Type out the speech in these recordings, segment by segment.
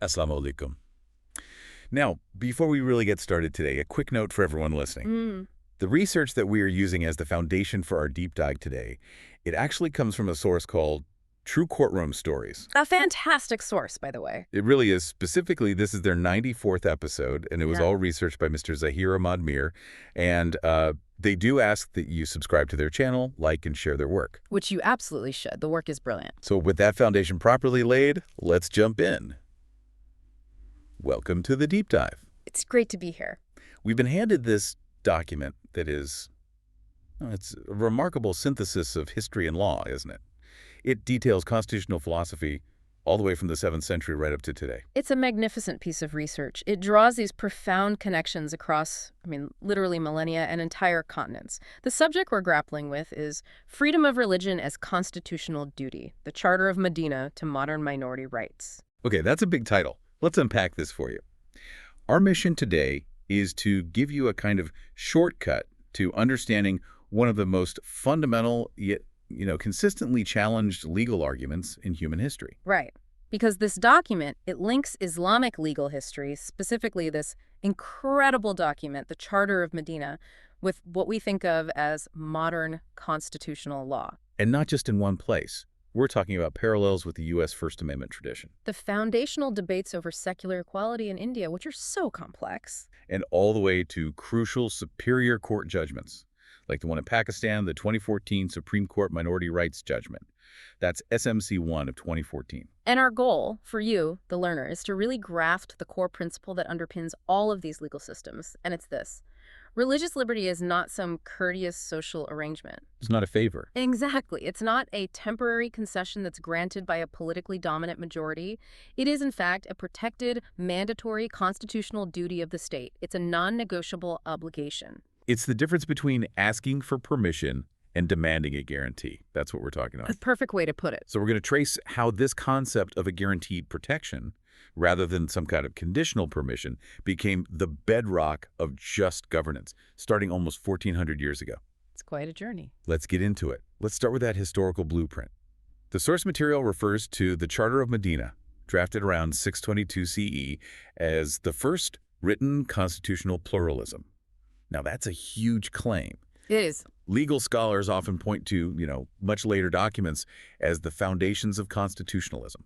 Assalamu alaikum. Now, before we really get started today, a quick note for everyone listening. The research that we are using as the foundation for our deep dive today, it actually comes from a source called True Courtroom Stories. A fantastic source, by the way. It really is. Specifically, this is their 94th episode, and it was all researched by Mr. Zahir Ahmad Mir. And they do ask that you subscribe to their channel, like, and share their work. Which you absolutely should. The work is brilliant. So with that foundation properly laid, let's jump in. Welcome to the deep dive. It's great to be here. We've been handed this document that is, it's a remarkable synthesis of history and law, isn't it? It details constitutional philosophy all the way from the 7th century right up to today. It's a magnificent piece of research. It draws these profound connections across, literally millennia and entire continents. The subject we're grappling with is freedom of religion as constitutional duty, the Charter of Madinah to modern minority rights. Okay, that's a big title. Let's unpack this for you. Our mission today is to give you a kind of shortcut to understanding one of the most fundamental yet consistently challenged legal arguments in human history. Right. Because this document, it links Islamic legal history, specifically this incredible document, the Charter of Madinah, with what we think of as modern constitutional law. And not just in one place. We're talking about parallels with the U.S. First Amendment tradition. The foundational debates over secular equality in India, which are so complex. And all the way to crucial superior court judgments, like the one in Pakistan, the 2014 Supreme Court Minority Rights Judgment. That's SMC1 of 2014. And our goal for you, the learner, is to really grasp the core principle that underpins all of these legal systems. And it's this. Religious liberty is not some courteous social arrangement. It's not a favor. Exactly. It's not a temporary concession that's granted by a politically dominant majority. It is, in fact, a protected, mandatory constitutional duty of the state. It's a non-negotiable obligation. It's the difference between asking for permission and demanding a guarantee. That's what we're talking about. A perfect way to put it. So we're going to trace how this concept of a guaranteed protection, rather than some kind of conditional permission, became the bedrock of just governance, starting almost 1,400 years ago. It's quite a journey. Let's get into it. Let's start with that historical blueprint. The source material refers to the Charter of Madinah, drafted around 622 CE, as the first written constitutional pluralism. Now, that's a huge claim. It is. Legal scholars often point to, much later documents as the foundations of constitutionalism.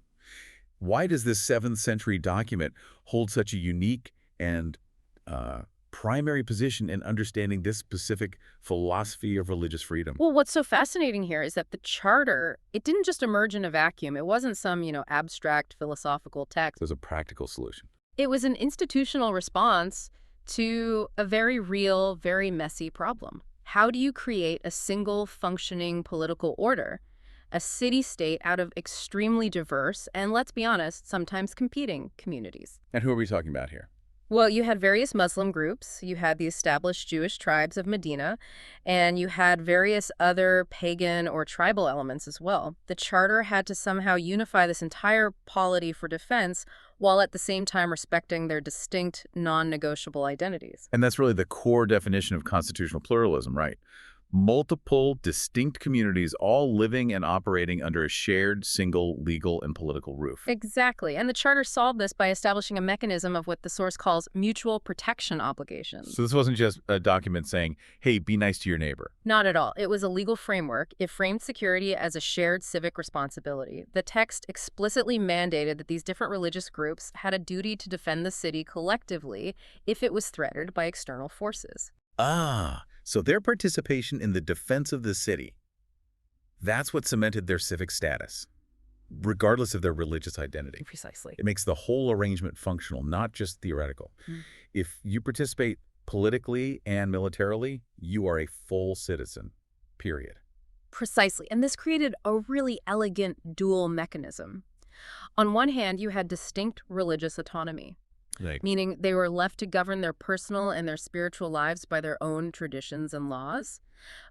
Why does this 7th century document hold such a unique and primary position in understanding this specific philosophy of religious freedom? Well, what's so fascinating here is that the Charter, it didn't just emerge in a vacuum. It wasn't some, abstract philosophical text. It was a practical solution. It was an institutional response to a very real, very messy problem. How do you create a single functioning political order, a city-state out of extremely diverse and, let's be honest, sometimes competing communities? And who are we talking about here? Well, you had various Muslim groups, you had the established Jewish tribes of Medina, and you had various other pagan or tribal elements as well. The Charter had to somehow unify this entire polity for defense while at the same time respecting their distinct, non-negotiable identities. And that's really the core definition of constitutional pluralism, right? Multiple distinct communities all living and operating under a shared, single, legal and political roof. Exactly. And the Charter solved this by establishing a mechanism of what the source calls mutual protection obligations. So this wasn't just a document saying, hey, be nice to your neighbor. Not at all. It was a legal framework. It framed security as a shared civic responsibility. The text explicitly mandated that these different religious groups had a duty to defend the city collectively if it was threatened by external forces. So their participation in the defense of the city, that's what cemented their civic status, regardless of their religious identity. Precisely. It makes the whole arrangement functional, not just theoretical. If you participate politically and militarily, you are a full citizen, period. Precisely. And this created a really elegant dual mechanism. On one hand, you had distinct religious autonomy. Meaning they were left to govern their personal and their spiritual lives by their own traditions and laws.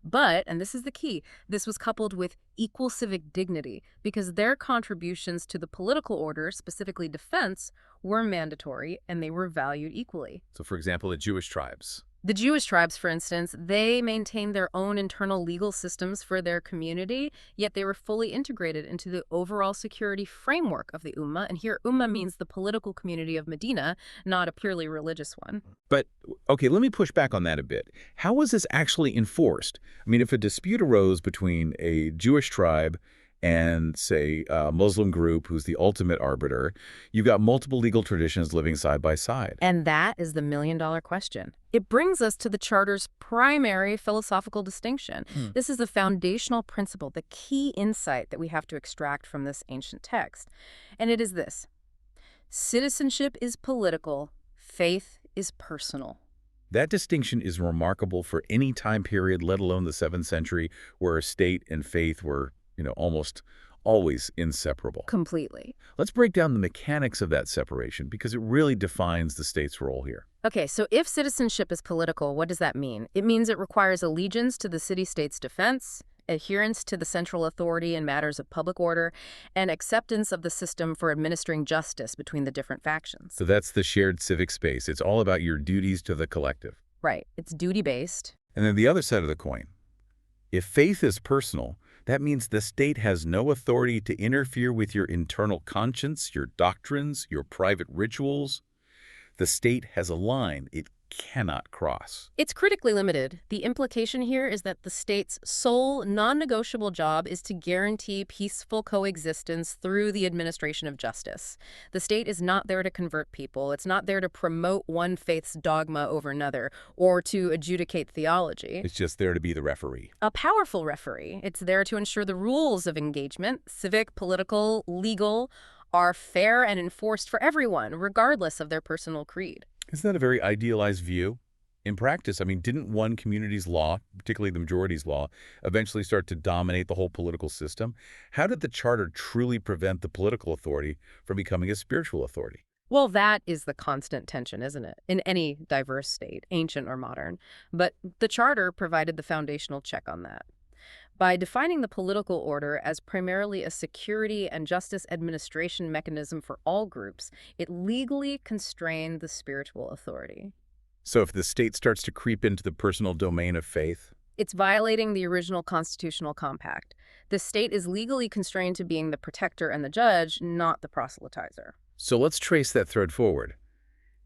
But, and this is the key, this was coupled with equal civic dignity because their contributions to the political order, specifically defense, were mandatory and they were valued equally. So, for example, the Jewish tribes. The Jewish tribes, for instance, they maintained their own internal legal systems for their community, yet they were fully integrated into the overall security framework of the Ummah. And here, Ummah means the political community of Medina, not a purely religious one. But, okay, let me push back on that a bit. How was this actually enforced? I mean, if a dispute arose between a Jewish tribe and, say, a Muslim group who's the ultimate arbiter, you've got multiple legal traditions living side by side. And that is the million-dollar question. It brings us to the Charter's primary philosophical distinction. This is the foundational principle, the key insight that we have to extract from this ancient text. And it is this: citizenship is political, faith is personal. That distinction is remarkable for any time period, let alone the 7th century, where state and faith were, almost always inseparable. Completely. Let's break down the mechanics of that separation, because it really defines the state's role here. Okay, so if citizenship is political, what does that mean? It means it requires allegiance to the city-state's defense, adherence to the central authority in matters of public order, and acceptance of the system for administering justice between the different factions. So that's the shared civic space. It's all about your duties to the collective. Right. It's duty-based. And then the other side of the coin. If faith is personal, that means the state has no authority to interfere with your internal conscience, your doctrines, your private rituals. The state has a line it cannot cross. It's critically limited. The implication here is that the state's sole, non-negotiable job is to guarantee peaceful coexistence through the administration of justice. The state is not there to convert people. It's not there to promote one faith's dogma over another or to adjudicate theology. It's just there to be the referee. A powerful referee. It's there to ensure the rules of engagement, civic, political, legal, are fair and enforced for everyone, regardless of their personal creed. Isn't that a very idealized view? In practice, I mean, didn't one community's law, particularly the majority's law, eventually start to dominate the whole political system? How did the Charter truly prevent the political authority from becoming a spiritual authority? Well, that is the constant tension, isn't it? In any diverse state, ancient or modern. But the Charter provided the foundational check on that. By defining the political order as primarily a security and justice administration mechanism for all groups, it legally constrained the spiritual authority. So if the state starts to creep into the personal domain of faith? It's violating the original constitutional compact. The state is legally constrained to being the protector and the judge, not the proselytizer. So let's trace that thread forward.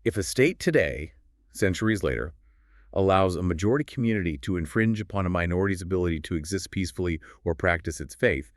If a state today, centuries later, allows a majority community to infringe upon a minority's ability to exist peacefully or practice its faith,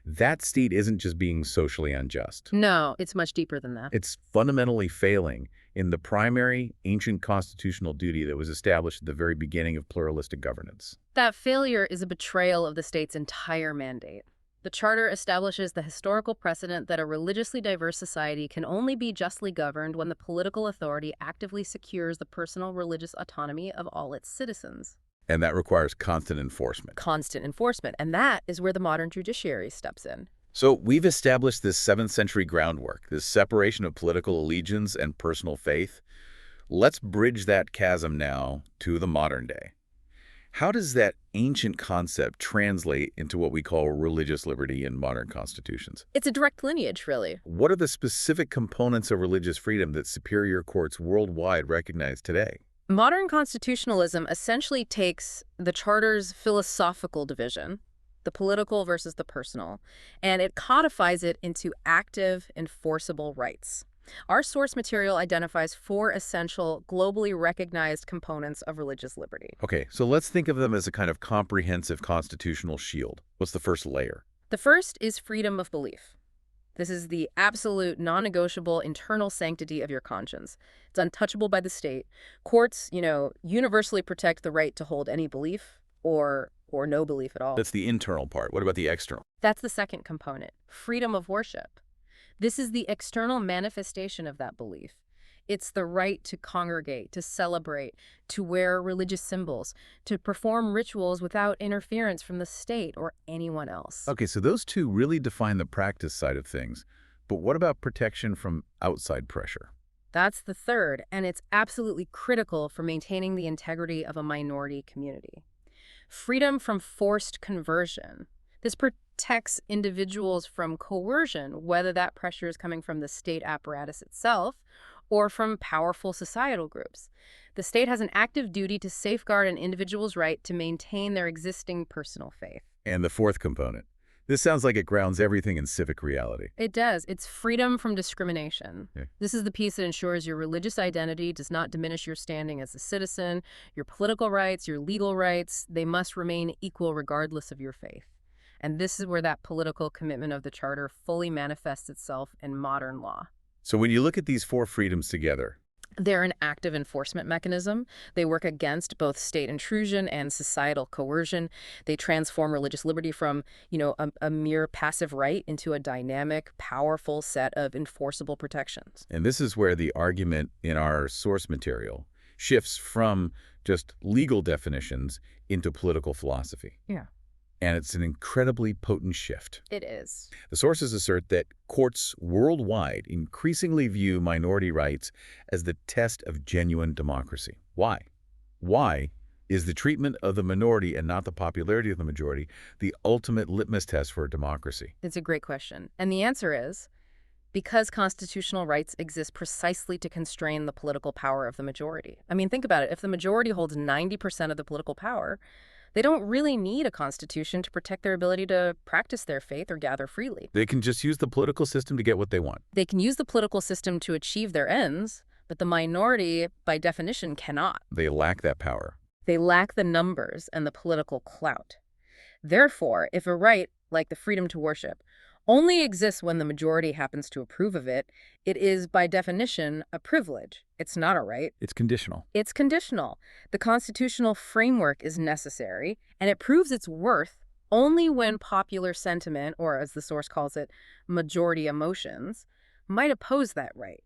that state isn't just being socially unjust. No, it's much deeper than that. It's fundamentally failing in the primary ancient constitutional duty that was established at the very beginning of pluralistic governance. That failure is a betrayal of the state's entire mandate. The Charter establishes the historical precedent that a religiously diverse society can only be justly governed when the political authority actively secures the personal religious autonomy of all its citizens. And that requires constant enforcement. Constant enforcement. And that is where the modern judiciary steps in. So we've established this 7th century groundwork, this separation of political allegiance and personal faith. Let's bridge that chasm now to the modern day. How does that ancient concept translate into what we call religious liberty in modern constitutions? It's a direct lineage, really. What are the specific components of religious freedom that superior courts worldwide recognize today? Modern constitutionalism essentially takes the Charter's philosophical division, the political versus the personal, and it codifies it into active, enforceable rights. Our source material identifies 4 essential, globally recognized components of religious liberty. Okay, so let's think of them as a kind of comprehensive constitutional shield. What's the first layer? The first is freedom of belief. This is the absolute, non-negotiable internal sanctity of your conscience. It's untouchable by the state. Courts, universally protect the right to hold any belief or no belief at all. That's the internal part. What about the external? That's the second component, freedom of worship. This is the external manifestation of that belief. It's the right to congregate, to celebrate, to wear religious symbols, to perform rituals without interference from the state or anyone else. Okay, so those two really define the practice side of things. But what about protection from outside pressure? That's the third, and it's absolutely critical for maintaining the integrity of a minority community. Freedom from forced conversion. This protects individuals from coercion, whether that pressure is coming from the state apparatus itself or from powerful societal groups. The state has an active duty to safeguard an individual's right to maintain their existing personal faith. And the fourth component. This sounds like it grounds everything in civic reality. It does. It's freedom from discrimination. Yeah. This is the piece that ensures your religious identity does not diminish your standing as a citizen, your political rights, your legal rights. They must remain equal regardless of your faith. And this is where that political commitment of the Charter fully manifests itself in modern law. So when you look at these four freedoms together, they're an active enforcement mechanism. They work against both state intrusion and societal coercion. They transform religious liberty from, a mere passive right into a dynamic, powerful set of enforceable protections. and this is where the argument in our source material shifts from just legal definitions into political philosophy. Yeah. And it's an incredibly potent shift. It is. The sources assert that courts worldwide increasingly view minority rights as the test of genuine democracy. Why? Why is the treatment of the minority and not the popularity of the majority the ultimate litmus test for a democracy? It's a great question. And the answer is because constitutional rights exist precisely to constrain the political power of the majority. I mean, think about it. If the majority holds 90% of the political power, they don't really need a constitution to protect their ability to practice their faith or gather freely. They can just use the political system to get what they want. They can use the political system to achieve their ends, but the minority, by definition, cannot. They lack that power. They lack the numbers and the political clout. Therefore, if a right, like the freedom to worship, only exists when the majority happens to approve of it, it is, by definition, a privilege. It's not a right. It's conditional. It's conditional. The constitutional framework is necessary, and it proves its worth only when popular sentiment, or as the source calls it, majority emotions, might oppose that right.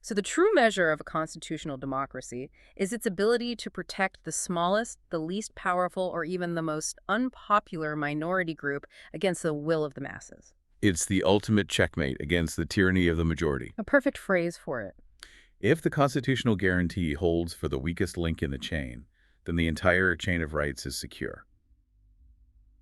So the true measure of a constitutional democracy is its ability to protect the smallest, the least powerful, or even the most unpopular minority group against the will of the masses. It's the ultimate checkmate against the tyranny of the majority. A perfect phrase for it. If the constitutional guarantee holds for the weakest link in the chain, then the entire chain of rights is secure.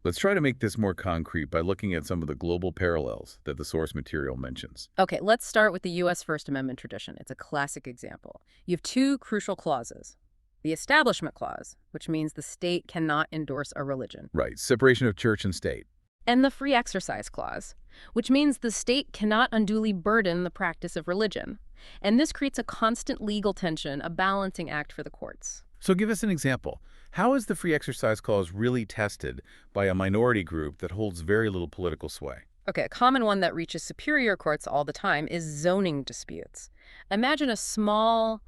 Let's try to make this more concrete by looking at some of the global parallels that the source material mentions. Okay, let's start with the U.S. First Amendment tradition. It's a classic example. You have two crucial clauses. The Establishment Clause, which means the state cannot endorse a religion. Right, separation of church and state. And the Free Exercise Clause, which means the state cannot unduly burden the practice of religion. And this creates a constant legal tension, a balancing act for the courts. So give us an example. How is the Free Exercise Clause really tested by a minority group that holds very little political sway? Okay, a common one that reaches superior courts all the time is zoning disputes. Imagine a small,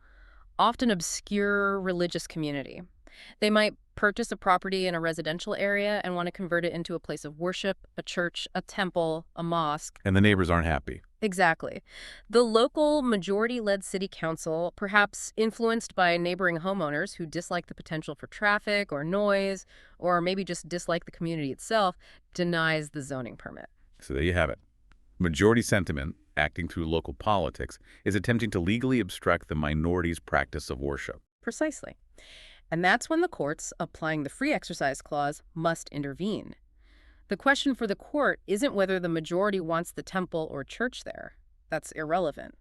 often obscure religious community. They might purchase a property in a residential area and want to convert it into a place of worship, a church, a temple, a mosque. And the neighbors aren't happy. Exactly. The local majority-led city council, perhaps influenced by neighboring homeowners who dislike the potential for traffic or noise, or maybe just dislike the community itself, denies the zoning permit. So there you have it. Majority sentiment, acting through local politics, is attempting to legally obstruct the minority's practice of worship. Precisely. And that's when the courts, applying the Free Exercise Clause, must intervene. The question for the court isn't whether the majority wants the temple or church there. That's irrelevant.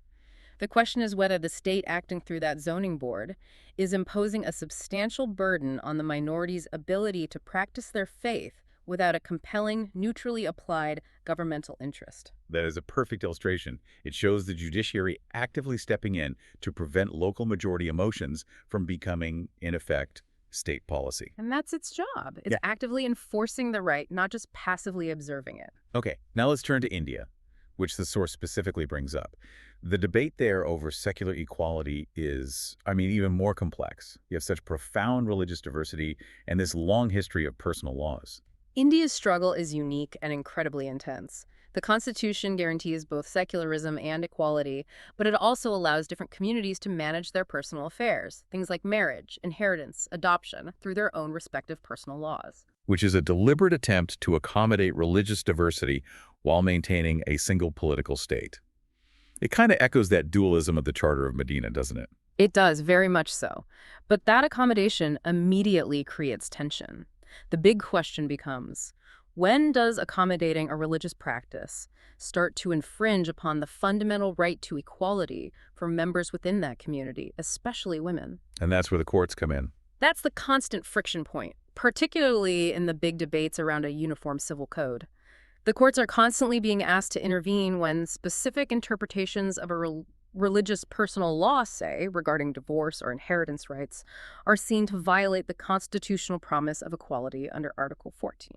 The question is whether the state acting through that zoning board is imposing a substantial burden on the minority's ability to practice their faith without a compelling, neutrally applied governmental interest. That is a perfect illustration. It shows the judiciary actively stepping in to prevent local majority emotions from becoming, in effect, state policy. And that's its job. It's actively enforcing the right, not just passively observing it. Okay, now let's turn to India, which the source specifically brings up. The debate there over secular equality is, even more complex. You have such profound religious diversity and this long history of personal laws. India's struggle is unique and incredibly intense. The Constitution guarantees both secularism and equality, but it also allows different communities to manage their personal affairs, things like marriage, inheritance, adoption, through their own respective personal laws. Which is a deliberate attempt to accommodate religious diversity while maintaining a single political state. It kind of echoes that dualism of the Charter of Madinah, doesn't it? It does, very much so. But that accommodation immediately creates tension. The big question becomes, When does accommodating a religious practice start to infringe upon the fundamental right to equality for members within that community, especially women? And that's where the courts come in. That's the constant friction point, particularly in the big debates around a uniform civil code. The courts are constantly being asked to intervene when specific interpretations of a religious personal law, say, regarding divorce or inheritance rights, are seen to violate the constitutional promise of equality under Article 14.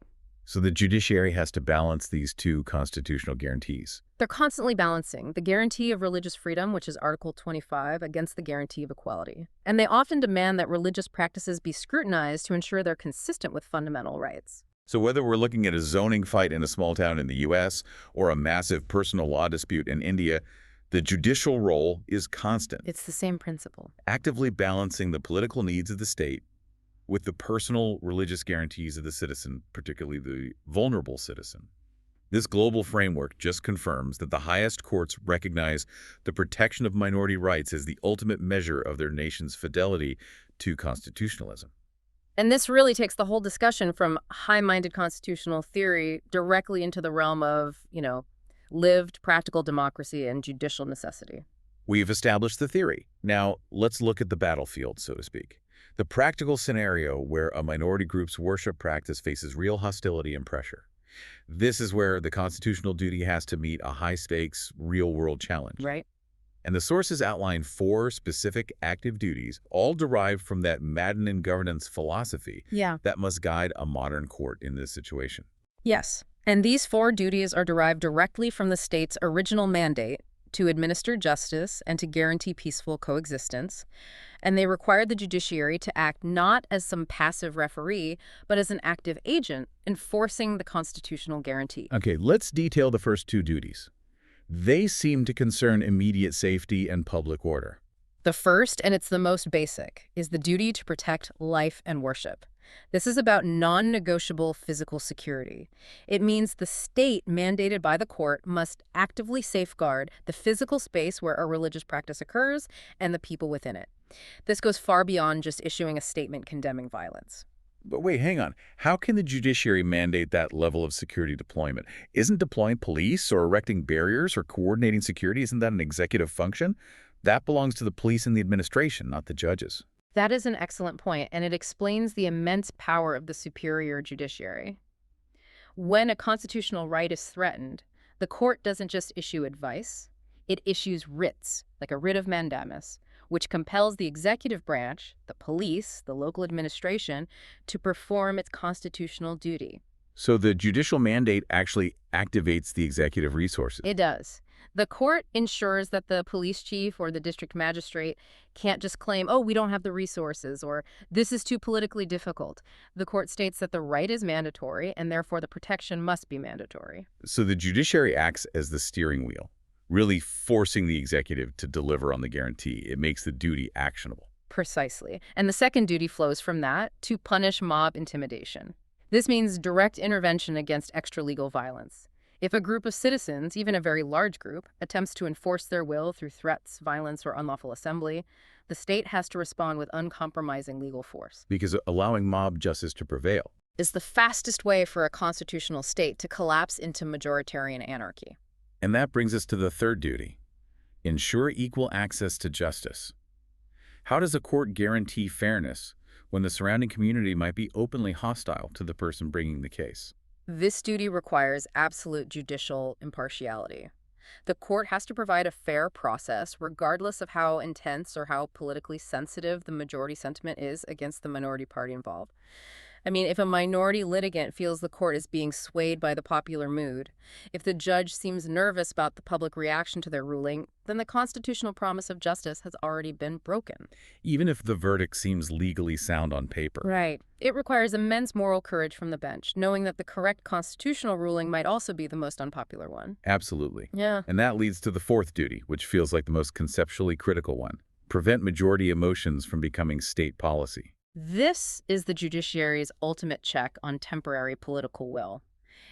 So the judiciary has to balance these two constitutional guarantees. They're constantly balancing the guarantee of religious freedom, which is Article 25, against the guarantee of equality. And they often demand that religious practices be scrutinized to ensure they're consistent with fundamental rights. So whether we're looking at a zoning fight in a small town in the U.S. or a massive personal law dispute in India, the judicial role is constant, It's the same principle. actively balancing the political needs of the state with the personal religious guarantees of the citizen, particularly the vulnerable citizen. This global framework just confirms that the highest courts recognize the protection of minority rights as the ultimate measure of their nation's fidelity to constitutionalism. And this really takes the whole discussion from high-minded constitutional theory directly into the realm of, lived practical democracy and judicial necessity. We've established the theory. Now, let's look at the battlefield, so to speak. The practical scenario where a minority group's worship practice faces real hostility and pressure. This is where the constitutional duty has to meet a high-stakes, real-world challenge. Right. And the sources outline 4 specific active duties, all derived from that Madinah governance philosophy Yeah. that must guide a modern court in this situation. Yes. And these 4 duties are derived directly from the state's original mandate to administer justice and to guarantee peaceful coexistence. And they require the judiciary to act not as some passive referee, but as an active agent enforcing the constitutional guarantee. Okay, let's detail the first 2 duties. They seem to concern immediate safety and public order. The first, and it's the most basic, is the duty to protect life and worship. This is about non-negotiable physical security. It means the state mandated by the court must actively safeguard the physical space where a religious practice occurs and the people within it. This goes far beyond just issuing a statement condemning violence. But wait, hang on. How can the judiciary mandate that level of security deployment? Isn't deploying police or erecting barriers or coordinating security, isn't that an executive function? That belongs to the police and the administration, not the judges. That is an excellent point, and it explains the immense power of the superior judiciary. When a constitutional right is threatened, the court doesn't just issue advice, it issues writs, like a writ of mandamus, which compels the executive branch, the police, the local administration, to perform its constitutional duty. So the judicial mandate actually activates the executive resources. It does. The court ensures that the police chief or the district magistrate can't just claim, oh, we don't have the resources, or this is too politically difficult. The court states that the right is mandatory, and therefore the protection must be mandatory. So the judiciary acts as the steering wheel, really forcing the executive to deliver on the guarantee. It makes the duty actionable. Precisely. And the second duty flows from that to punish mob intimidation. This means direct intervention against extralegal violence. If a group of citizens, even a very large group, attempts to enforce their will through threats, violence, or unlawful assembly, the state has to respond with uncompromising legal force. Because allowing mob justice to prevail Is the fastest way for a constitutional state to collapse into majoritarian anarchy. And that brings us to the third duty: ensure equal access to justice. How does a court guarantee fairness when the surrounding community might be openly hostile to the person bringing the case? This duty requires absolute judicial impartiality. The court has to provide a fair process, regardless of how intense or how politically sensitive the majority sentiment is against the minority party involved. I mean, if a minority litigant feels the court is being swayed by the popular mood, if the judge seems nervous about the public reaction to their ruling, then the constitutional promise of justice has already been broken. Even if the verdict seems legally sound on paper. Right. It requires immense moral courage from the bench, knowing that the correct constitutional ruling might also be the most unpopular one. Absolutely. Yeah. And that leads to the fourth duty, which feels like the most conceptually critical one: prevent majority emotions from becoming state policy. This is the judiciary's ultimate check on temporary political will.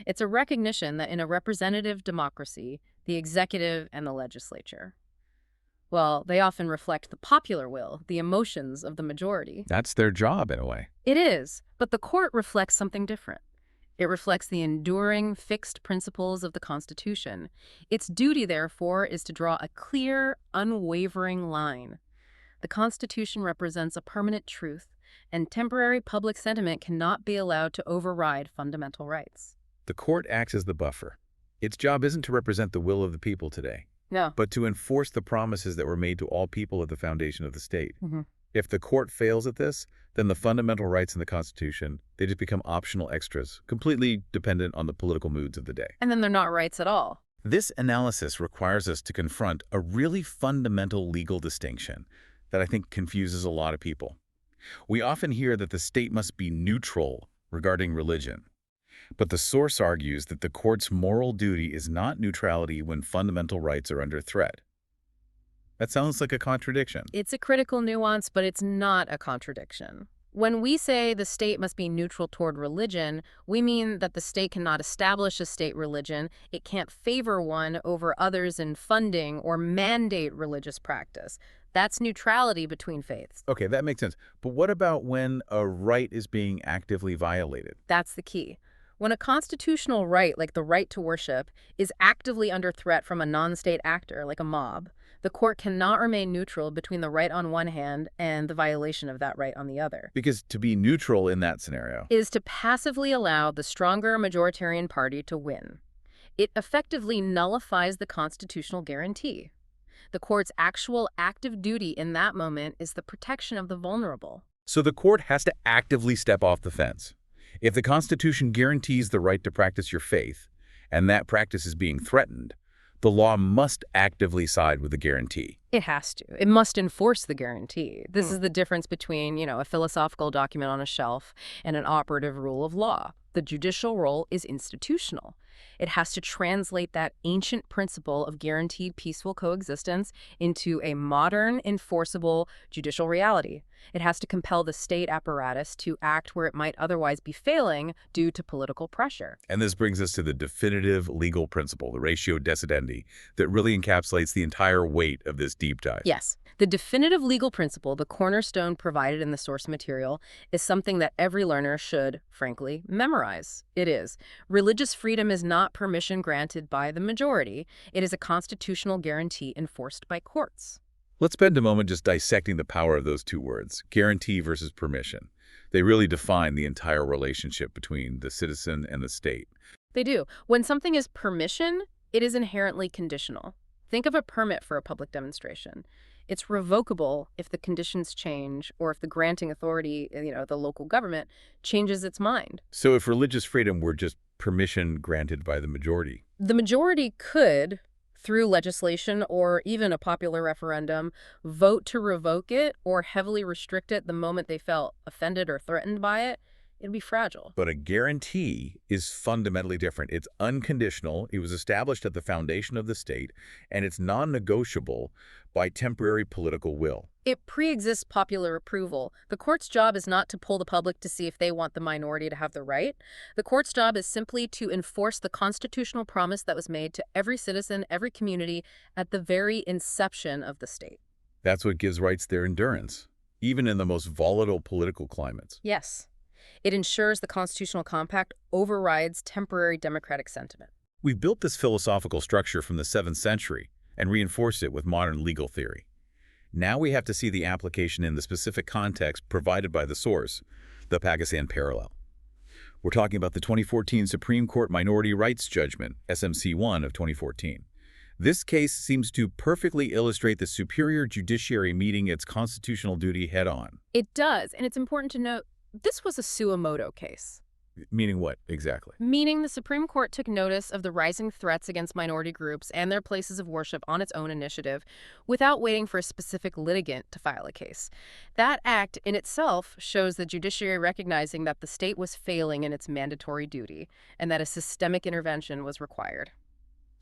It's a recognition that in a representative democracy, the executive and the legislature, well, they often reflect the popular will, the emotions of the majority. That's their job, in a way. It is, but the court reflects something different. It reflects the enduring, fixed principles of the Constitution. Its duty, therefore, is to draw a clear, unwavering line. The Constitution represents a permanent truth, and temporary public sentiment cannot be allowed to override fundamental rights. The court acts as the buffer. Its job isn't to represent the will of the people today, No. but to enforce the promises that were made to all people at the foundation of the state. Mm-hmm. If the court fails at this, then the fundamental rights in the Constitution, they just become optional extras, completely dependent on the political moods of the day. And then they're not rights at all. This analysis requires us to confront a really fundamental legal distinction that I think confuses a lot of people. We often hear that the state must be neutral regarding religion, but the source argues that the court's moral duty is not neutrality when fundamental rights are under threat. That sounds like a contradiction. It's a critical nuance, but it's not a contradiction. When we say the state must be neutral toward religion, we mean that the state cannot establish a state religion, it can't favor one over others in funding or mandate religious practice. That's neutrality between faiths. Okay, that makes sense. But what about when a right is being actively violated? That's the key. When a constitutional right, like the right to worship, is actively under threat from a non-state actor, like a mob, the court cannot remain neutral between the right on one hand and the violation of that right on the other. Because to be neutral in that scenario Is to passively allow the stronger majoritarian party to win. It effectively nullifies the constitutional guarantee. The court's actual active duty in that moment is the protection of the vulnerable. So the court has to actively step off the fence. If the Constitution guarantees the right to practice your faith, and that practice is being threatened, the law must actively side with the guarantee. It has to. It must enforce the guarantee. This is the difference between, a philosophical document on a shelf and an operative rule of law. The judicial role is institutional. It has to translate that ancient principle of guaranteed peaceful coexistence into a modern, enforceable judicial reality. It has to compel the state apparatus to act where it might otherwise be failing due to political pressure. And this brings us to the definitive legal principle, the ratio decidendi, that really encapsulates the entire weight of this deep dive. Yes. The definitive legal principle, the cornerstone provided in the source material, is something that every learner should, frankly, memorize. It is. Religious freedom is not permission granted by the majority. It is a constitutional guarantee enforced by courts. Let's spend a moment just dissecting the power of those two words, guarantee versus permission. They really define the entire relationship between the citizen and the state. They do. When something is permission, it is inherently conditional. Think of a permit for a public demonstration. It's revocable if the conditions change or if the granting authority, the local government, changes its mind. So if religious freedom were just permission granted by the majority? The majority could, through legislation or even a popular referendum, vote to revoke it or heavily restrict it the moment they felt offended or threatened by it. It'd be fragile. But a guarantee is fundamentally different. It's unconditional. It was established at the foundation of the state, and it's non-negotiable by temporary political will. It pre-exists popular approval. The court's job is not to pull the public to see if they want the minority to have the right. The court's job is simply to enforce the constitutional promise that was made to every citizen, every community, at the very inception of the state. That's what gives rights their endurance, even in the most volatile political climates. Yes. It ensures the constitutional compact overrides temporary democratic sentiment. We've built this philosophical structure from the 7th century and reinforced it with modern legal theory. Now we have to see the application in the specific context provided by the source, the Pakistan parallel. We're talking about the 2014 Supreme Court Minority Rights Judgment, SMC1 of 2014. This case seems to perfectly illustrate the superior judiciary meeting its constitutional duty head-on. It does, and it's important to note this was a suo motu case. Meaning what, exactly? Meaning the Supreme Court took notice of the rising threats against minority groups and their places of worship on its own initiative without waiting for a specific litigant to file a case. That act in itself shows the judiciary recognizing that the state was failing in its mandatory duty and that a systemic intervention was required.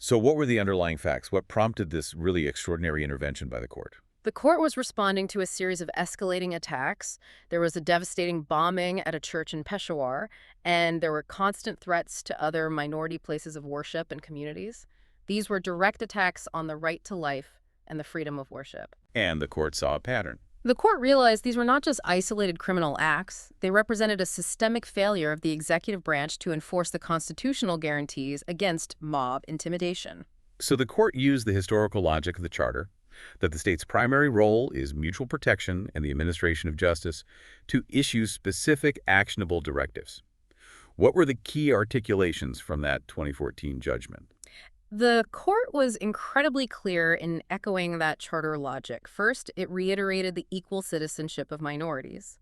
So what were the underlying facts? What prompted this really extraordinary intervention by the court? The court was responding to a series of escalating attacks. There was a devastating bombing at a church in Peshawar, and there were constant threats to other minority places of worship and communities. These were direct attacks on the right to life and the freedom of worship. And the court saw a pattern. The court realized these were not just isolated criminal acts. They represented a systemic failure of the executive branch to enforce the constitutional guarantees against mob intimidation. So the court used the historical logic of the Charter, that the state's primary role is mutual protection and the administration of justice, to issue specific actionable directives. What were the key articulations from that 2014 judgment? The court was incredibly clear in echoing that charter logic. First, it reiterated the equal citizenship of minorities.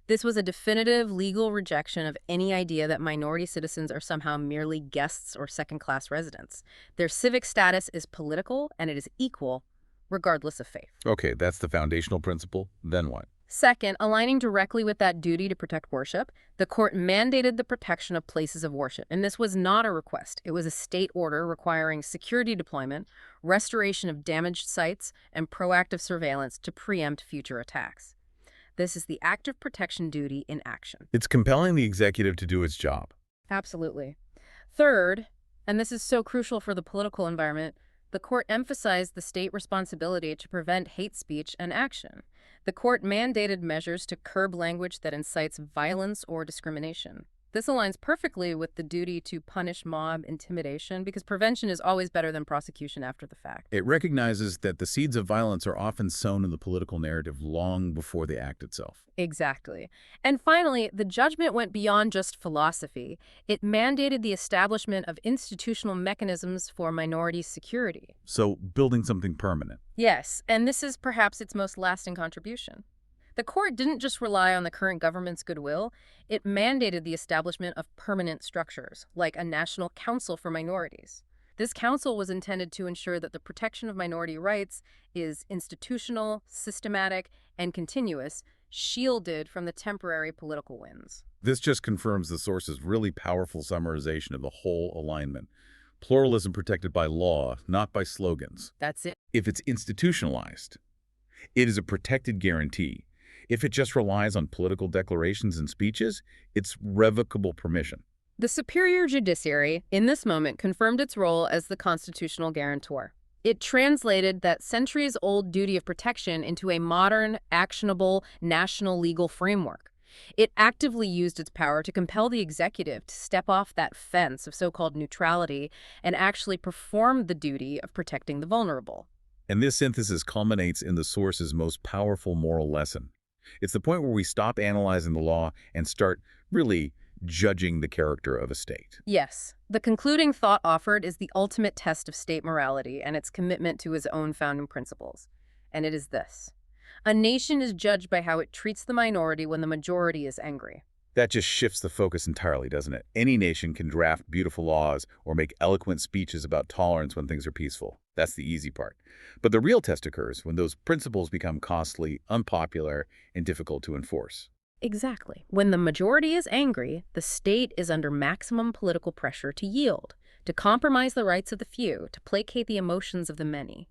This was a definitive legal rejection of any idea that minority citizens are somehow merely guests or second-class residents. Their civic status is political, and it is equal, regardless of faith. Okay, that's the foundational principle. Then what? Second, aligning directly with that duty to protect worship, the court mandated the protection of places of worship. And this was not a request. It was a state order requiring security deployment, restoration of damaged sites, and proactive surveillance to preempt future attacks. This is the active protection duty in action. It's compelling the executive to do its job. Absolutely. Third, and this is so crucial for the political environment, the court emphasized the state responsibility to prevent hate speech and action. The court mandated measures to curb language that incites violence or discrimination. This aligns perfectly with the duty to punish mob intimidation because prevention is always better than prosecution after the fact. It recognizes that the seeds of violence are often sown in the political narrative long before the act itself. Exactly. And finally, the judgment went beyond just philosophy. It mandated the establishment of institutional mechanisms for minority security. So building something permanent. Yes, and this is perhaps its most lasting contribution. The court didn't just rely on the current government's goodwill, it mandated the establishment of permanent structures, like a National Council for Minorities. This council was intended to ensure that the protection of minority rights is institutional, systematic, and continuous, shielded from the temporary political winds. This just confirms the source's really powerful summarization of the whole alignment. Pluralism protected by law, not by slogans. That's it. If it's institutionalized, it is a protected guarantee. If it just relies on political declarations and speeches, it's revocable permission. The superior judiciary, in this moment, confirmed its role as the constitutional guarantor. It translated that centuries-old duty of protection into a modern, actionable, national legal framework. It actively used its power to compel the executive to step off that fence of so-called neutrality and actually perform the duty of protecting the vulnerable. And this synthesis culminates in the source's most powerful moral lesson. It's the point where we stop analyzing the law and start really judging the character of a state. Yes. The concluding thought offered is the ultimate test of state morality and its commitment to its own founding principles. And it is this. A nation is judged by how it treats the minority when the majority is angry. That just shifts the focus entirely, doesn't it? Any nation can draft beautiful laws or make eloquent speeches about tolerance when things are peaceful. That's the easy part. But the real test occurs when those principles become costly, unpopular, and difficult to enforce. Exactly. When the majority is angry, the state is under maximum political pressure to yield, to compromise the rights of the few, to placate the emotions of the many.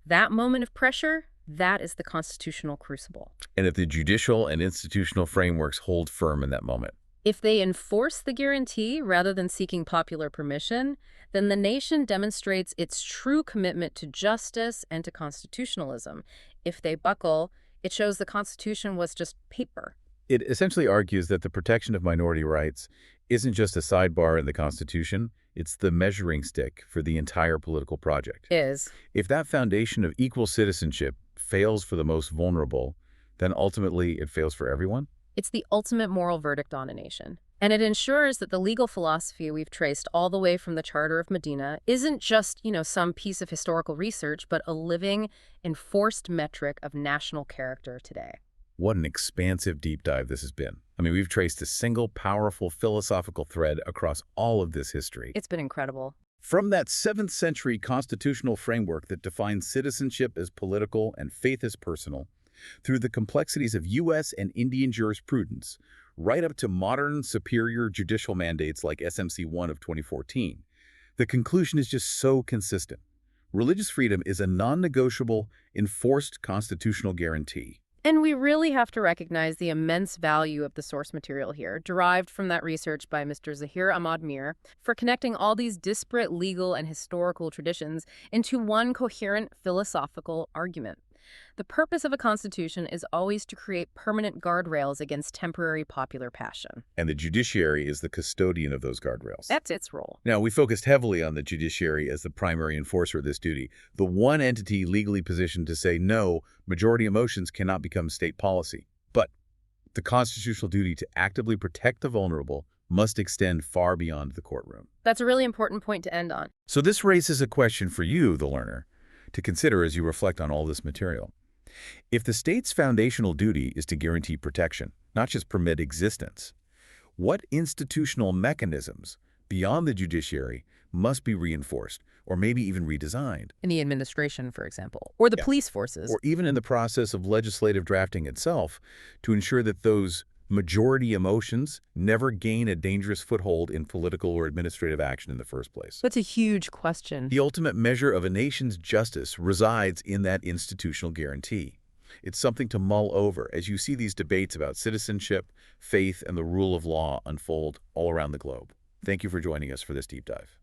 That moment of pressure, that is the constitutional crucible. And if the judicial and institutional frameworks hold firm in that moment, if they enforce the guarantee rather than seeking popular permission, then the nation demonstrates its true commitment to justice and to constitutionalism. If they buckle, it shows the Constitution was just paper. it essentially argues that the protection of minority rights isn't just a sidebar in the Constitution, it's the measuring stick for the entire political project. If that foundation of equal citizenship fails for the most vulnerable, then ultimately it fails for everyone? It's the ultimate moral verdict on a nation. And it ensures that the legal philosophy we've traced all the way from the Charter of Madinah isn't just, some piece of historical research, but a living, enforced metric of national character today. What an expansive deep dive this has been. I mean, we've traced a single powerful philosophical thread across all of this history. It's been incredible. From that 7th century constitutional framework that defines citizenship as political and faith as personal, through the complexities of U.S. and Indian jurisprudence, right up to modern superior judicial mandates like SMC 1 of 2014, the conclusion is just so consistent. Religious freedom is a non-negotiable, enforced constitutional guarantee. And we really have to recognize the immense value of the source material here, derived from that research by Mr. Zahir Ahmad Mir, for connecting all these disparate legal and historical traditions into one coherent philosophical argument. The purpose of a constitution is always to create permanent guardrails against temporary popular passion. And the judiciary is the custodian of those guardrails. That's its role. Now, we focused heavily on the judiciary as the primary enforcer of this duty, the one entity legally positioned to say, no, majority emotions cannot become state policy. But the constitutional duty to actively protect the vulnerable must extend far beyond the courtroom. That's a really important point to end on. So this raises a question for you, the learner, to consider as you reflect on all this material. If the state's foundational duty is to guarantee protection, not just permit existence, what institutional mechanisms beyond the judiciary must be reinforced or maybe even redesigned? In the administration, for example, or the police forces. Or even in the process of legislative drafting itself to ensure that those majority emotions never gain a dangerous foothold in political or administrative action in the first place. That's a huge question. The ultimate measure of a nation's justice resides in that institutional guarantee. It's something to mull over as you see these debates about citizenship, faith, and the rule of law unfold all around the globe. Thank you for joining us for this deep dive.